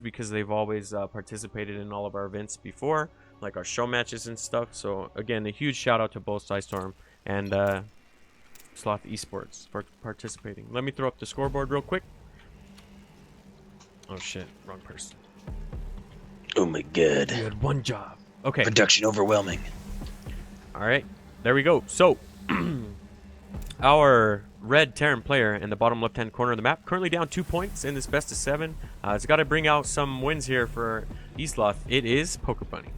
because they've always participated in all of our events before, like our show matches and stuff. So again, a huge shout out to both Storm and Sloth Esports for participating. Let me throw up the scoreboard real quick. Oh shit, wrong person. Oh my god. You had one job. Okay. Production overwhelming. All right, there we go. So our red Terran player in the bottom left-hand corner of the map, currently down 2 points in this best of 7. It's got to bring out some wins here for Eastloth. It is Pokebunny.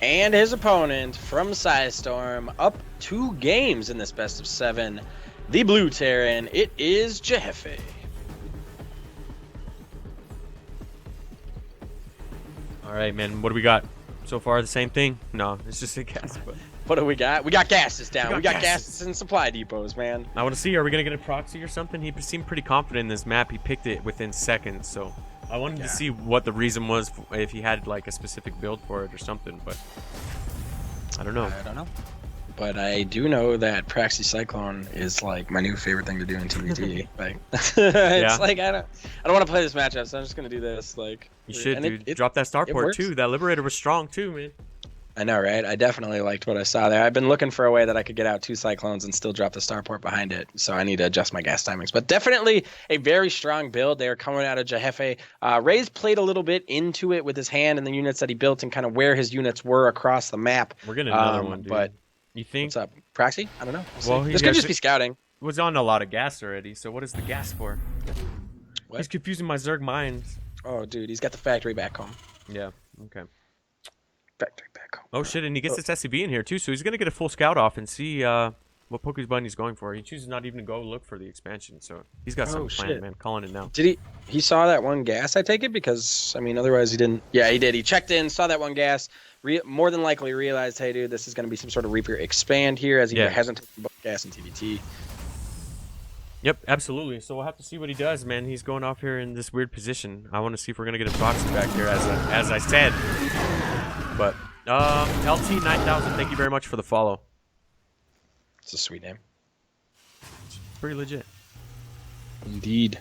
And his opponent from Storm, up 2 games in this best of 7. The blue Terran, it is jheffe. All right, man. What do we got so far? The same thing? No, it's just a gas. But What do we got? We got gases down. We got gases. gases and supply depots, man. I want to see. Are we gonna get a proxy or something? He seemed pretty confident in this map. He picked it within seconds, so I wanted to see what the reason was, if he had like a specific build for it or something. But I don't know. I don't know. But I do know that Praxi Cyclone is like my new favorite thing to do in TVT. Like, it's like I don't want to play this matchup, so I'm just gonna do this. Like, You should, and dude. Drop that starport too. That Liberator was strong too, man. I know, right? I definitely liked what I saw there. I've been looking for a way that I could get out 2 Cyclones and still drop the starport behind it, so I need to adjust my gas timings. But definitely a very strong build. They are coming out of jheffe. Ray's played a little bit into it with his hand and the units that he built and kind of where his units were across the map. We're getting another one, dude. But you think? what's up, Praxi? I don't know. Well, this could just be scouting. Was on a lot of gas already. So what is the gas for? What? He's confusing my Zerg minds. Oh, dude, he's got the factory back home. Yeah. Okay. Factory back home. Oh shit, and he gets this SCV in here too, so he's gonna get a full scout off and see what Pokebunny's going for. He chooses not even to go look for the expansion, so he's got something planned, man. Calling it now. Did he saw that one gas, I take it? Because, I mean, otherwise he didn't. Yeah, he did. He checked in, saw that one gas, more than likely realized, hey, dude, this is going to be some sort of Reaper expand here, as he hasn't taken both gas in TVT. Yep, absolutely. So we'll have to see what he does, man. He's going off here in this weird position. I want to see if we're going to get a proxy back here, as I said. But, LT 9000, thank you very much for the follow. It's a sweet name. It's pretty legit. Indeed.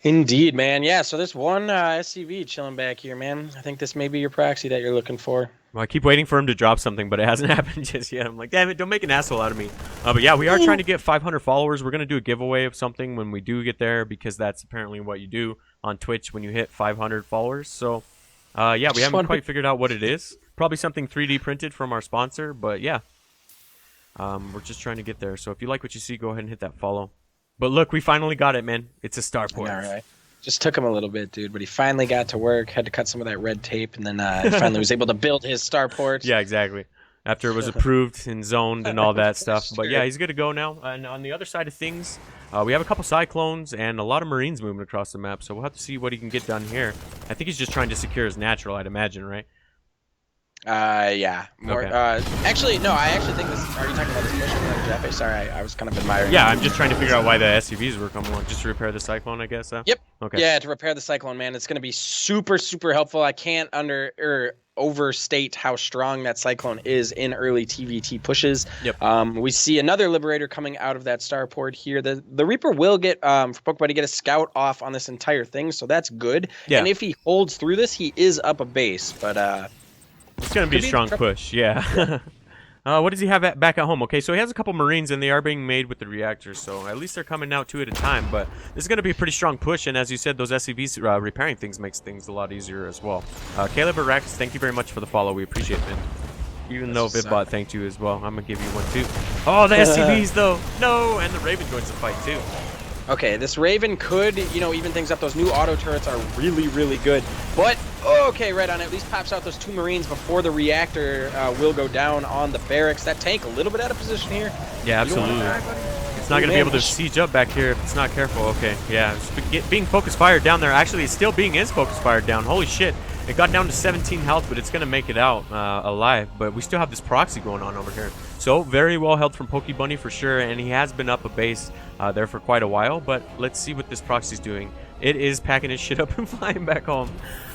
Indeed, man. Yeah, so there's one SCV chilling back here, man. I think this may be your proxy that you're looking for. Well, I keep waiting for him to drop something, but it hasn't happened just yet. I'm like, damn it, don't make an asshole out of me. But yeah, we are trying to get 500 followers. We're going to do a giveaway of something when we do get there, because that's apparently what you do on Twitch when you hit 500 followers. So, yeah, we haven't quite figured out what it is. Probably something 3D printed from our sponsor, but yeah. We're just trying to get there. So if you like what you see, go ahead and hit that follow. But look, we finally got it, man. It's a starport. All right. Just took him a little bit, dude, but he finally got to work, had to cut some of that red tape, and then he finally was able to build his starport. Yeah, exactly. After it was approved and zoned and all that stuff. But yeah, he's good to go now. And on the other side of things, we have a couple Cyclones and a lot of Marines moving across the map, so we'll have to see what he can get done here. I think he's just trying to secure his natural, I'd imagine, right? Yeah. More, Okay. Actually, no, I actually think this... Are you talking about this push from jheffe? Sorry, I was kind of admiring Yeah, I'm just trying to figure out why the SCVs were coming along. Just to repair the Cyclone, I guess? Yep. Okay. Yeah, to repair the Cyclone, man. It's going to be super, super helpful. I can't overstate how strong that Cyclone is in early TVT pushes. Yep. We see another Liberator coming out of that starport here. The Reaper will get, for Pokebunny, get a scout off on this entire thing, so that's good. Yeah. And if he holds through this, he is up a base, but... It's going to be a strong push, yeah. What does he have back at home? Okay, so he has a couple Marines, and they are being made with the reactors, so at least they're coming out 2 at a time. But this is going to be a pretty strong push, and as you said, those SCVs repairing things makes things a lot easier as well. GIGGLEBEAR, thank you very much for the follow. We appreciate it, man. Even though VidBot thanked you as well. I'm going to give you one, too. Oh, the SCVs, though. No, and the Raven joins the fight, too. Okay, this Raven could, even things up. Those new auto turrets are really, really good. But, okay, right on. At least pops out those 2 Marines before the reactor will go down on the barracks. That tank a little bit out of position here. Yeah, absolutely. It's not going to be able to siege up back here if it's not careful. Okay, yeah. It's being focus fired down there. Actually, it's still is focus fired down. Holy shit. It got down to 17 health, but it's going to make it out alive. But we still have this proxy going on over here. So, very well held from Pokebunny for sure, and he has been up a base there for quite a while. But let's see what this proxy's doing. It is packing his shit up and flying back home.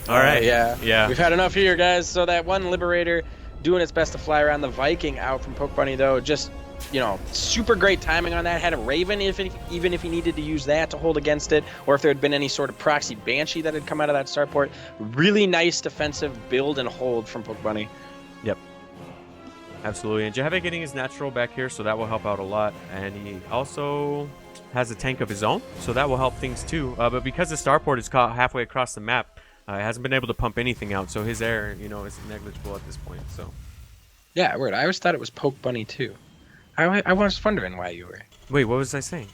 All right. Yeah. We've had enough here, guys. So that one Liberator doing its best to fly around. The Viking out from Pokebunny, though, just you know, super great timing on that. Had a Raven even if he needed to use that to hold against it, or if there had been any sort of proxy Banshee that had come out of that starport. Really nice defensive build and hold from Pokebunny. Yep. Absolutely. And jheffe getting his natural back here, so that will help out a lot. And he also has a tank of his own, so that will help things too. But because the starport is caught halfway across the map, hasn't been able to pump anything out, so his air, you know, is negligible at this point. So. Yeah, weird. I always thought it was Pokebunny too. I was wondering why you were. Wait, what was I saying?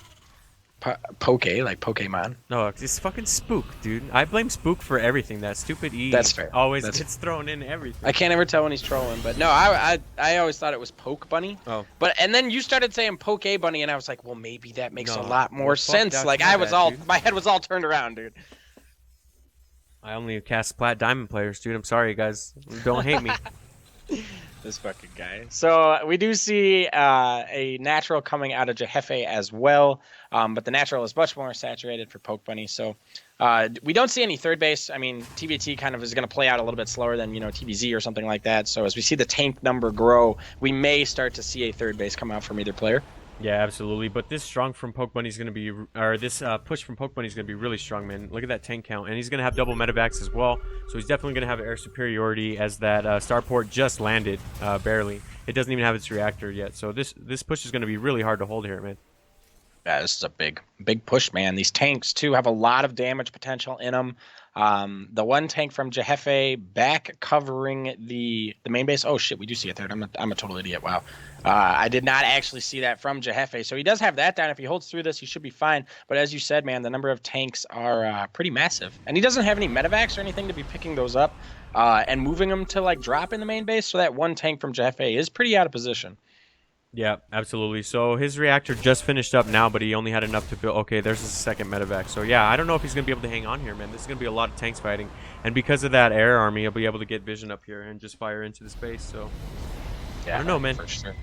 Poke, like Pokemon. No, it's fucking Spook, dude. I blame Spook for everything. That stupid E. That's fair. Always gets thrown in everything. I can't ever tell when he's trolling, but no, I always thought it was Pokebunny. Oh. And then you started saying Pokebunny, and I was like, well, maybe that makes a lot more Well, fuck, sense. that's Like my bad, dude. my head was all turned around, dude. I only cast Plat Diamond players, dude. I'm sorry, guys. Don't hate me. This fucking guy. So we do see a natural coming out of jheffe as well, but the natural is much more saturated for Pokebunny. So we don't see any third base. I mean, TBT kind of is going to play out a little bit slower than, you know, TBZ or something like that. So as we see the tank number grow, we may start to see a third base come out from either player. Yeah, absolutely. But this strong from Pokebunny is going to be, or this push from Pokebunny is going to be really strong, man. Look at that tank count, and he's going to have double medevacs as well. So he's definitely going to have air superiority, as that starport just landed, barely. It doesn't even have its reactor yet. So this push is going to be really hard to hold here, man. Yeah, this is a big push, man. These tanks too have a lot of damage potential in them. The one tank from jheffe back covering the main base. Oh shit, we do see a third. I'm a total idiot. Wow. I did not actually see that from jheffe. So he does have that down. If he holds through this, he should be fine. But as you said, man, the number of tanks are pretty massive, and he doesn't have any medevacs or anything to be picking those up and moving them to like drop in the main base. So that one tank from jheffe is pretty out of position. Yeah, absolutely. So his reactor just finished up now, but he only had enough to build. Okay, there's his second medevac. So yeah, I don't know if he's going to be able to hang on here, man. This is going to be a lot of tanks fighting. And because of that air army, he'll be able to get vision up here and just fire into the space. So yeah, I don't know, man. For sure.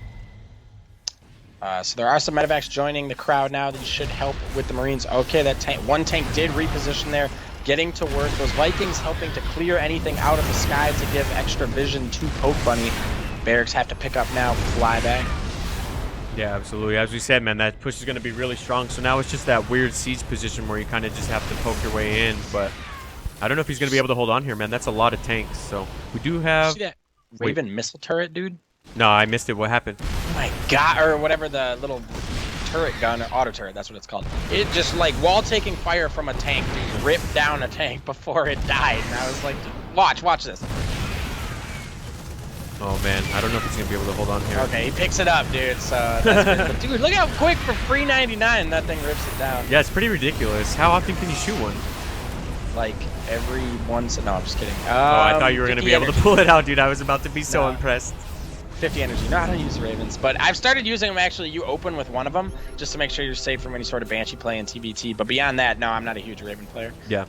So there are some medevacs joining the crowd now that should help with the Marines. Okay, that one tank did reposition there, getting to work. Those Vikings helping to clear anything out of the sky to give extra vision to Pokebunny. Barracks have to pick up now, fly back. Yeah, absolutely. As we said, man, that push is going to be really strong. So now it's just that weird siege position where you kind of just have to poke your way in. But I don't know if he's going to be able to hold on here, man. That's a lot of tanks. So we do have... See that Raven missile turret, dude? No, I missed it. What happened? Oh my god, or whatever the little turret gun, or auto turret, that's what it's called. It just, like, while taking fire from a tank, dude, ripped down a tank before it died. And I was like, watch this. Oh, man. I don't know if he's going to be able to hold on here. Okay, he picks it up, dude. So that's good. But dude, look how quick for free 99 that thing rips it down. Yeah, it's pretty ridiculous. How often can you shoot one? Like, every once... No, I'm just kidding. Oh, I thought you were going to be able to pull it out, dude. I was about to be so impressed. 50 energy. Know how to use Ravens, but I've started using them. Actually, you open with one of them just to make sure you're safe from any sort of Banshee play in TBT. But beyond that, no, I'm not a huge Raven player. Yeah.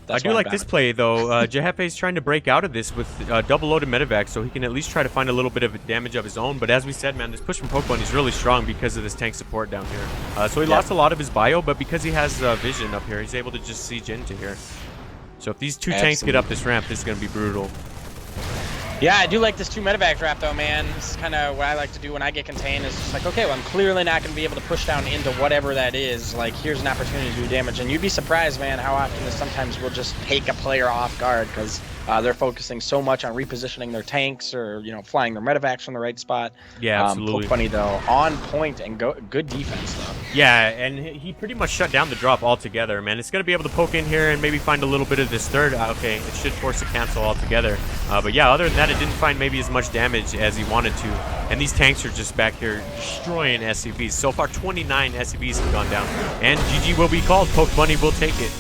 That's I do like this play, though. jheffe's trying to break out of this with double loaded medevac, so he can at least try to find a little bit of damage of his own. But as we said, man, this push from Pokebunny is really strong because of this tank support down here. So he lost a lot of his bio, but because he has vision up here, he's able to just siege into here. So if these two tanks get up this ramp, this is going to be brutal. Yeah, I do like this 2 medevac trap, though, man. This is kind of what I like to do when I get contained. Is just like, okay, well, I'm clearly not going to be able to push down into whatever that is. Like, here's an opportunity to do damage. And you'd be surprised, man, how often this sometimes will just take a player off guard because they're focusing so much on repositioning their tanks or, you know, flying their medevacs from the right spot. Yeah, absolutely. Pokebunny, though, on point and good defense, though. Yeah, and he pretty much shut down the drop altogether, man. It's going to be able to poke in here and maybe find a little bit of this third. Okay, it should force a cancel altogether. But yeah, other than that, it didn't find maybe as much damage as he wanted to. And these tanks are just back here destroying SCVs. So far, 29 SCVs have gone down. And GG will be called. Pokebunny will take it.